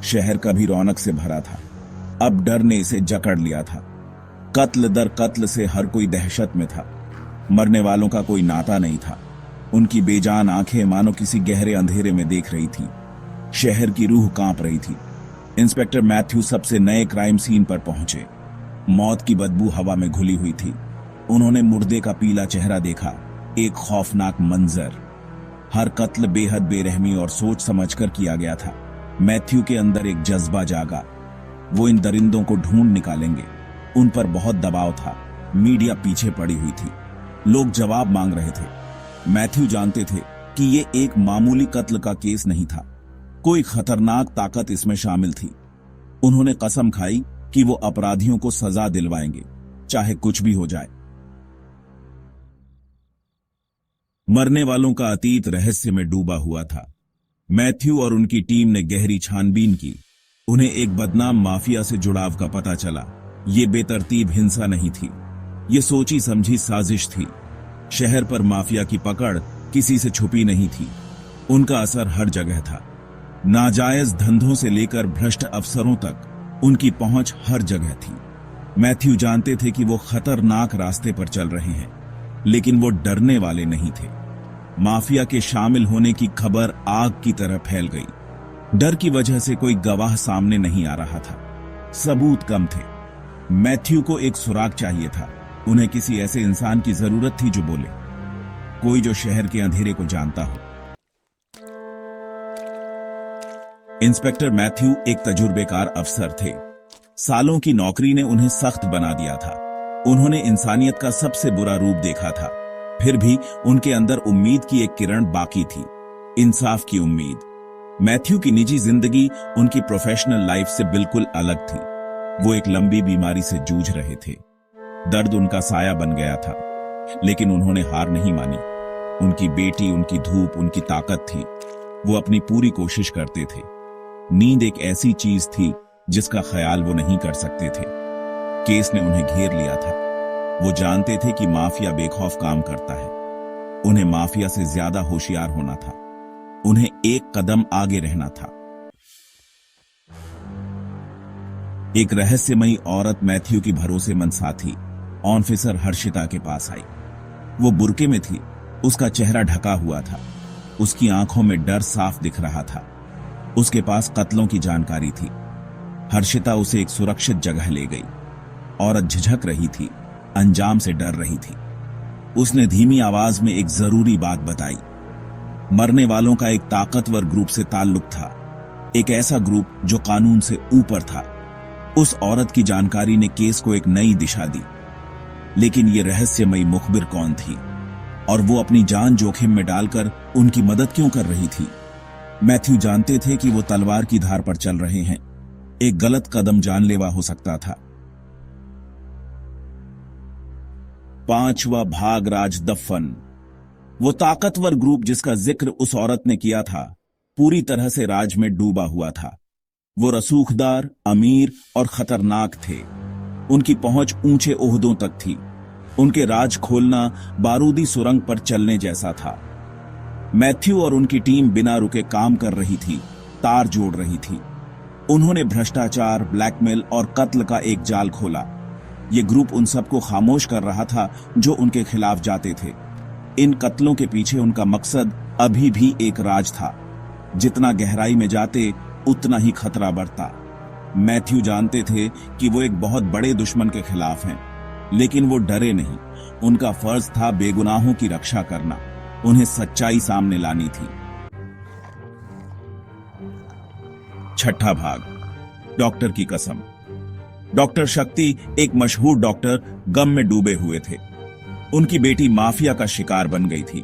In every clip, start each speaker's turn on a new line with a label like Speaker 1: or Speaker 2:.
Speaker 1: शहर कभी रौनक से भरा था, अब डर ने इसे जकड़ लिया था। कत्ल दर कत्ल से हर कोई दहशत में था। मरने वालों का कोई नाता नहीं था। उनकी बेजान आंखें मानो किसी गहरे अंधेरे में देख रही थी। शहर की रूह कांप रही थी। इंस्पेक्टर मैथ्यू सबसे नए क्राइम सीन पर पहुंचे। मौत की बदबू हवा में घुली हुई थी। उन्होंने मुर्दे का पीला चेहरा देखा, एक खौफनाक मंजर। हर कत्ल बेहद बेरहमी और सोच समझकर किया गया था। मैथ्यू के अंदर एक जज्बा जागा, वो इन दरिंदों को ढूंढ निकालेंगे। उन पर बहुत दबाव था। मीडिया पीछे पड़ी हुई थी, लोग जवाब मांग रहे थे। मैथ्यू जानते थे कि ये एक मामूली कत्ल का केस नहीं था, कोई खतरनाक ताकत इसमें शामिल थी। उन्होंने कसम खाई कि वो अपराधियों को सजा दिलवाएंगे, चाहे कुछ भी हो जाए। मरने वालों का अतीत रहस्य में डूबा हुआ था। मैथ्यू और उनकी टीम ने गहरी छानबीन की। उन्हें एक बदनाम माफिया से जुड़ाव का पता चला। ये बेतरतीब हिंसा नहीं थी, ये सोची समझी साजिश थी। शहर पर माफिया की पकड़ किसी से छुपी नहीं थी। उनका असर हर जगह था। नाजायज धंधों से लेकर भ्रष्ट अफसरों तक उनकी पहुंच हर जगह थी। मैथ्यू जानते थे कि वो खतरनाक रास्ते पर चल रहे हैं, लेकिन वो डरने वाले नहीं थे। माफिया के शामिल होने की खबर आग की तरह फैल गई। डर की वजह से कोई गवाह सामने नहीं आ रहा था, सबूत कम थे। मैथ्यू को एक सुराग चाहिए था। उन्हें किसी ऐसे इंसान की जरूरत थी जो बोले, कोई जो शहर के अंधेरे को जानता हो। इंस्पेक्टर मैथ्यू एक तजुर्बेकार अफसर थे। सालों की नौकरी ने उन्हें सख्त बना दिया था। उन्होंने इंसानियत का सबसे बुरा रूप देखा था, फिर भी उनके अंदर उम्मीद की एक किरण बाकी थी, इंसाफ की उम्मीद। मैथ्यू की निजी जिंदगी उनकी प्रोफेशनल लाइफ से बिल्कुल अलग थी। वो एक लंबी बीमारी से जूझ रहे थे। दर्द उनका साया बन गया था, लेकिन उन्होंने हार नहीं मानी। उनकी बेटी, उनकी धूप, उनकी ताकत थी। वो अपनी पूरी कोशिश करते थे। नींद एक ऐसी चीज थी जिसका ख्याल वो नहीं कर सकते थे। केस ने उन्हें घेर लिया था। वो जानते थे कि माफिया बेखौफ काम करता है। उन्हें माफिया से ज्यादा होशियार होना था। उन्हें एक कदम आगे रहना था। एक रहस्यमयी औरत मैथ्यू की भरोसेमंद साथी ऑफिसर हर्षिता के पास आई। वो बुर्के में थी, उसका चेहरा ढका हुआ था, उसकी आंखों में डर साफ दिख रहा था। उसके पास कत्लों की जानकारी थी। हर्षिता उसे एक सुरक्षित जगह ले गई। औरत झिझक रही थी, अंजाम से डर रही थी। उसने धीमी आवाज में एक जरूरी बात बताई। मरने वालों का एक ताकतवर ग्रुप से ताल्लुक था, एक ऐसा ग्रुप जो कानून से ऊपर था। उस औरत की जानकारी ने केस को एक नई दिशा दी। लेकिन ये रहस्यमयी मुखबिर कौन थी, और वो अपनी जान जोखिम में डालकर उनकी मदद क्यों कर रही थी? मैथ्यू जानते थे कि वो तलवार की धार पर चल रहे हैं। एक गलत कदम जानलेवा हो सकता था। 5वां भाग राज दफन। वो ताकतवर ग्रुप जिसका जिक्र उस औरत ने किया था, पूरी तरह से राज में डूबा हुआ था। वो रसूखदार, अमीर और खतरनाक थे। उनकी पहुंच ऊंचे ओहदों तक थी। उनके राज खोलना बारूदी सुरंग पर चलने जैसा था। मैथ्यू और उनकी टीम बिना रुके काम कर रही थी, तार जोड़ रही थी। उन्होंने भ्रष्टाचार, ब्लैकमेल और कत्ल का एक जाल खोला। ये ग्रुप उन सबको खामोश कर रहा था जो उनके खिलाफ जाते थे। इन कत्लों के पीछे उनका मकसद अभी भी एक राज था। जितना गहराई में जाते उतना ही खतरा बढ़ता। मैथ्यू जानते थे कि वो एक बहुत बड़े दुश्मन के खिलाफ हैं, लेकिन वो डरे नहीं। उनका फर्ज था बेगुनाहों की रक्षा करना। उन्हें सच्चाई सामने लानी थी। 6ठा भाग, डॉक्टर की कसम। डॉक्टर शक्ति, एक मशहूर डॉक्टर, गम में डूबे हुए थे। उनकी बेटी माफिया का शिकार बन गई थी।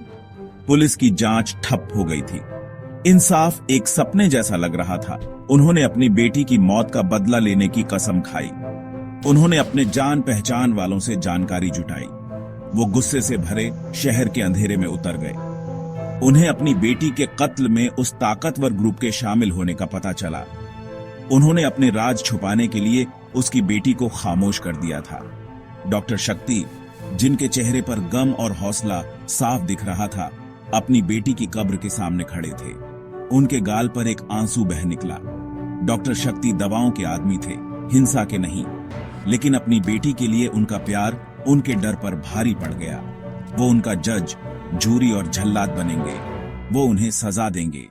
Speaker 1: पुलिस की जांच ठप हो गई थी। इंसाफ एक सपने जैसा लग रहा था। उन्होंने अपनी बेटी की मौत का बदला लेने की कसम खाई। उन्होंने अपने जान पहचान वालों से जानकारी जुटाई। वो गुस्से से भरे शहर के अंधेरे में उतर गए। उन्हें अपनी बेटी के कत्ल में उस ताकतवर ग्रुप के शामिल होने का पता चला। उन्होंने अपने राज छुपाने के लिए उसकी बेटी को खामोश कर दिया था। डॉक्टर शक्ति, जिनके चेहरे पर गम और हौसला साफ दिख रहा था, अपनी बेटी की कब्र के सामने खड़े थे। उनके गाल पर एक आंसू बह निकला। डॉक्टर शक्ति दवाओं के आदमी थे, हिंसा के नहीं। लेकिन अपनी बेटी के लिए उनका प्यार उनके डर पर भारी पड़ गया। वो उनका जज, जूरी और जल्लाद बनेंगे। वो उन्हें सजा देंगे।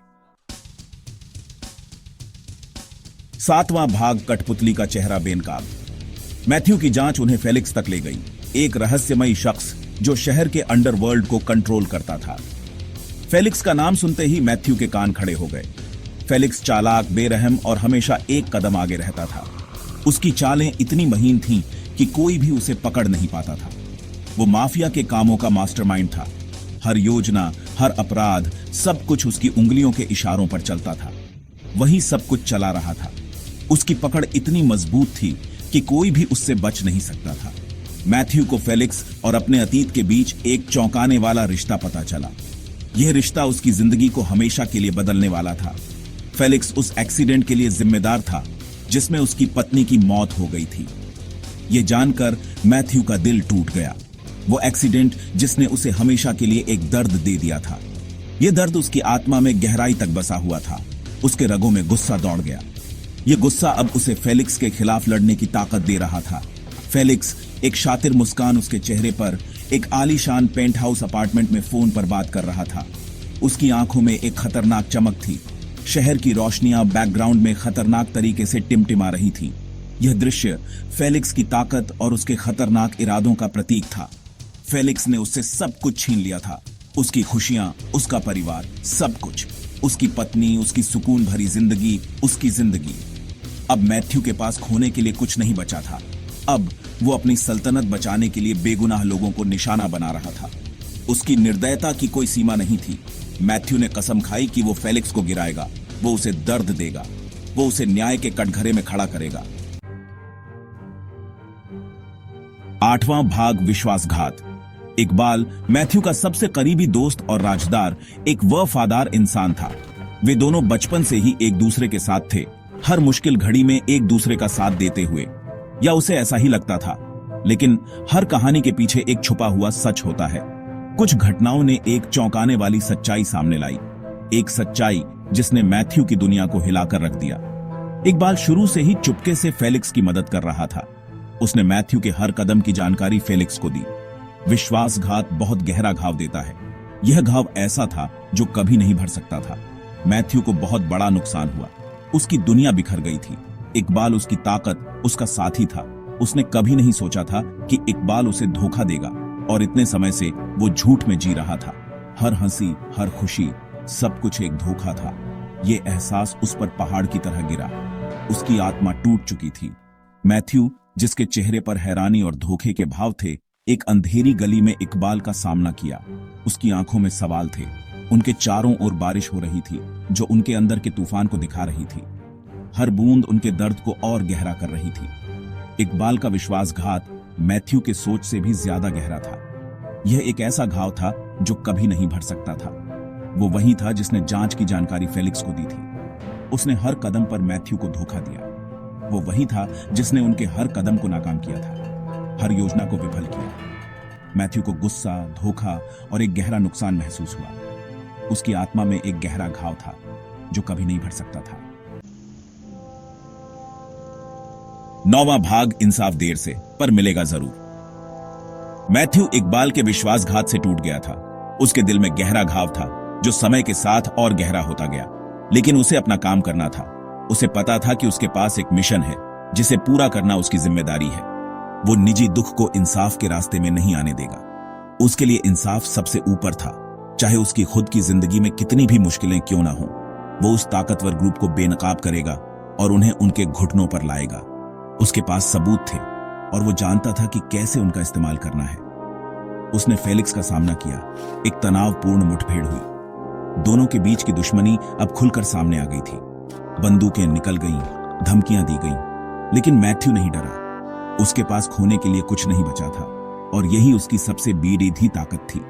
Speaker 1: 7वां भाग, कठपुतली का चेहरा बेनकाब। मैथ्यू की जांच उन्हें फेलिक्स तक ले गई, एक रहस्यमयी शख्स जो शहर के अंडरवर्ल्ड को कंट्रोल करता था। फेलिक्स का नाम सुनते ही मैथ्यू के कान खड़े हो गए। फेलिक्स चालाक, बेरहम और हमेशा एक कदम आगे रहता था। उसकी चालें इतनी महीन थीं कि कोई भी उसे पकड़ नहीं पाता था। वो माफिया के कामों का मास्टरमाइंड था। हर योजना, हर अपराध, सब कुछ उसकी उंगलियों के इशारों पर चलता था। वही सब कुछ चला रहा था। उसकी पकड़ इतनी मजबूत थी कि कोई भी उससे बच नहीं सकता था। मैथ्यू को फेलिक्स और अपने अतीत के बीच एक चौंकाने वाला रिश्ता पता चला। यह रिश्ता उसकी जिंदगी को हमेशा के लिए बदलने वाला था। फेलिक्स उस एक्सीडेंट के लिए जिम्मेदार था जिसमें उसकी पत्नी की मौत हो गई थी। यह जानकर मैथ्यू का दिल टूट गया। वो एक्सीडेंट जिसने उसे हमेशा के लिए एक दर्द दे दिया था। यह दर्द उसकी आत्मा में गहराई तक बसा हुआ था। उसके रगों में गुस्सा दौड़ गया। यह गुस्सा अब उसे फेलिक्स के खिलाफ लड़ने की ताकत दे रहा था। फेलिक्स, एक शातिर मुस्कान उसके चेहरे पर, एक आलीशान पेंट हाउस अपार्टमेंट में फोन पर बात कर रहा था। उसकी आंखों में एक खतरनाक चमक थी। शहर की रोशनियां बैकग्राउंड में खतरनाक तरीके से टिमटिमा रही थीं। यह दृश्य फेलिक्स की ताकत और उसके खतरनाक इरादों का प्रतीक था। फेलिक्स ने उससे सब कुछ छीन लिया था। उसकी खुशियां, उसका परिवार, सब कुछ। उसकी पत्नी, उसकी सुकून भरी जिंदगी, उसकी जिंदगी। अब मैथ्यू के पास खोने के लिए कुछ नहीं बचा था। अब वो अपनी सल्तनत बचाने के लिए बेगुनाह लोगों को निशाना बना रहा था। उसकी निर्दयता की कोई सीमा नहीं थी। मैथ्यू ने कसम खाई कि वो फेलिक्स को गिराएगा, वो उसे दर्द देगा, वो उसे न्याय के कटघरे में खड़ा करेगा। 8वां भाग, विश्वासघात। इकबाल, मैथ्यू का सबसे करीबी दोस्त और राजदार, एक वफादार इंसान था। वे दोनों बचपन से ही एक दूसरे के साथ थे, हर मुश्किल घड़ी में एक दूसरे का साथ देते हुए, या उसे ऐसा ही लगता था। लेकिन हर कहानी के पीछे एक छुपा हुआ सच होता है। कुछ घटनाओं ने एक चौंकाने वाली सच्चाई सामने लाई, एक सच्चाई जिसने मैथ्यू की दुनिया को हिलाकर रख दिया। इकबाल शुरू से ही चुपके से फेलिक्स की मदद कर रहा था। उसने मैथ्यू के हर कदम की जानकारी फेलिक्स को दी। विश्वासघात बहुत गहरा घाव देता है। यह घाव ऐसा था जो कभी नहीं भर सकता था। मैथ्यू को बहुत बड़ा नुकसान हुआ। उसकी दुनिया बिखर गई थी। इकबाल उसकी ताकत, उसका साथी था। उसने कभी नहीं सोचा था कि इकबाल उसे धोखा देगा, और इतने समय से वो झूठ में जी रहा था। हर हंसी, हर खुशी, सब कुछ एक धोखा था। ये एहसास उस पर पहाड़ की तरह गिरा। उसकी आत्मा टूट चुकी थी। मैथ्यू, जिसके चेहरे पर हैरानी और धोखे के भाव थे, एक अंधेरी गली में इकबाल का सामना किया। उसकी आंखों में सवाल थे। उनके चारों ओर बारिश हो रही थी जो उनके अंदर के तूफान को दिखा रही थी। हर बूंद उनके दर्द को और गहरा कर रही थी। इकबाल का विश्वासघात मैथ्यू के सोच से भी ज्यादा गहरा था। यह एक ऐसा घाव था जो कभी नहीं भर सकता था। वो वही था जिसने जांच की जानकारी फेलिक्स को दी थी। उसने हर कदम पर मैथ्यू को धोखा दिया। वो वही था जिसने उनके हर कदम को नाकाम किया था, हर योजना को विफल किया। मैथ्यू को गुस्सा, धोखा और एक गहरा नुकसान महसूस हुआ। उसकी आत्मा में एक गहरा घाव था जो कभी नहीं भर सकता था। 9वां भाग, इंसाफ देर से पर मिलेगा जरूर। मैथ्यू इकबाल के विश्वासघात से टूट गया था। उसके दिल में गहरा घाव था जो समय के साथ और गहरा होता गया। लेकिन उसे अपना काम करना था। उसे पता था कि उसके पास एक मिशन है जिसे पूरा करना उसकी जिम्मेदारी है। वो निजी दुख को इंसाफ के रास्ते में नहीं आने देगा। उसके लिए इंसाफ सबसे ऊपर था, चाहे उसकी खुद की जिंदगी में कितनी भी मुश्किलें क्यों ना हो। वो उस ताकतवर ग्रुप को बेनकाब करेगा और उन्हें उनके घुटनों पर लाएगा। उसके पास सबूत थे और वो जानता था कि कैसे उनका इस्तेमाल करना है। उसने फेलिक्स का सामना किया। एक तनावपूर्ण मुठभेड़ हुई। दोनों के बीच की दुश्मनी अब खुलकर सामने आ गई थी। बंदूकें निकल गईं, धमकियां दी गईं, लेकिन मैथ्यू नहीं डरा। उसके पास खोने के लिए कुछ नहीं बचा था, और यही उसकी सबसे बेरीधी ताकत थी।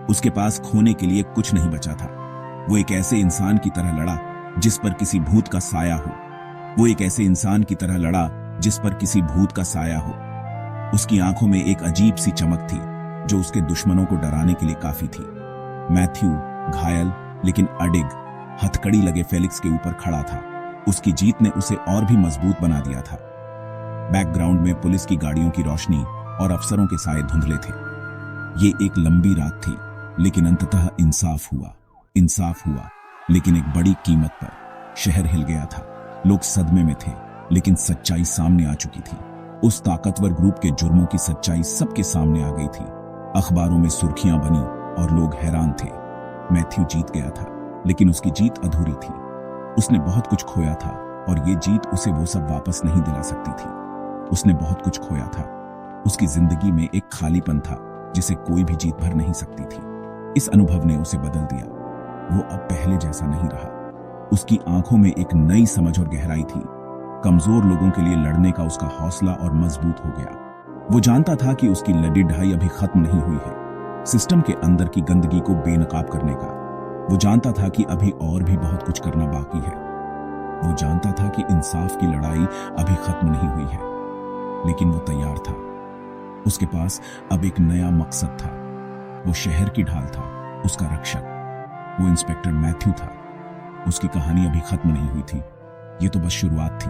Speaker 1: उसके पास खोने के लिए कुछ नहीं बचा था। वो एक ऐसे इंसान की तरह लड़ा जिस पर किसी भूत का साया हो। वो एक ऐसे इंसान की तरह लड़ा जिस पर किसी भूत का साया हो। उसकी आंखों में एक अजीब सी चमक थी जो उसके दुश्मनों को डराने के लिए काफी थी। मैथ्यू घायल लेकिन अडिग, हथकड़ी लगे फेलिक्स के ऊपर खड़ा था। उसकी जीत ने उसे और भी मजबूत बना दिया था। बैकग्राउंड में पुलिस की गाड़ियों की रोशनी और अफसरों के साए धुंधले थे। ये एक लंबी रात थी, लेकिन अंततः इंसाफ हुआ, लेकिन एक बड़ी कीमत पर। शहर हिल गया था, लोग सदमे में थे, लेकिन सच्चाई सामने आ चुकी थी। उस ताकतवर ग्रुप के जुर्मों की सच्चाई सबके सामने आ गई थी। अखबारों में सुर्खियां बनी और लोग हैरान थे। मैथ्यू जीत गया था, लेकिन उसकी जीत अधूरी थी। उसने बहुत कुछ खोया था और ये जीत उसे वो सब वापस नहीं दिला सकती थी। उसने बहुत कुछ खोया था। उसकी जिंदगी में एक खालीपन था जिसे कोई भी जीत भर नहीं सकती थी। इस अनुभव ने उसे बदल दिया। वो अब पहले जैसा नहीं रहा। उसकी आंखों में एक नई समझ और गहराई थी। कमजोर लोगों के लिए लड़ने का उसका हौसला और मजबूत हो गया। वो जानता था कि उसकी लड़ी ढाई अभी खत्म नहीं हुई है, सिस्टम के अंदर की गंदगी को बेनकाब करने का। वो जानता था कि अभी और भी बहुत कुछ करना बाकी है। वो जानता था कि इंसाफ की लड़ाई अभी खत्म नहीं हुई है, लेकिन वो तैयार था। उसके पास अब एक नया मकसद था। वो शहर की ढाल था, उसका रक्षक। वो इंस्पेक्टर मैथ्यू था। उसकी कहानी अभी खत्म नहीं हुई थी, ये तो बस शुरुआत थी।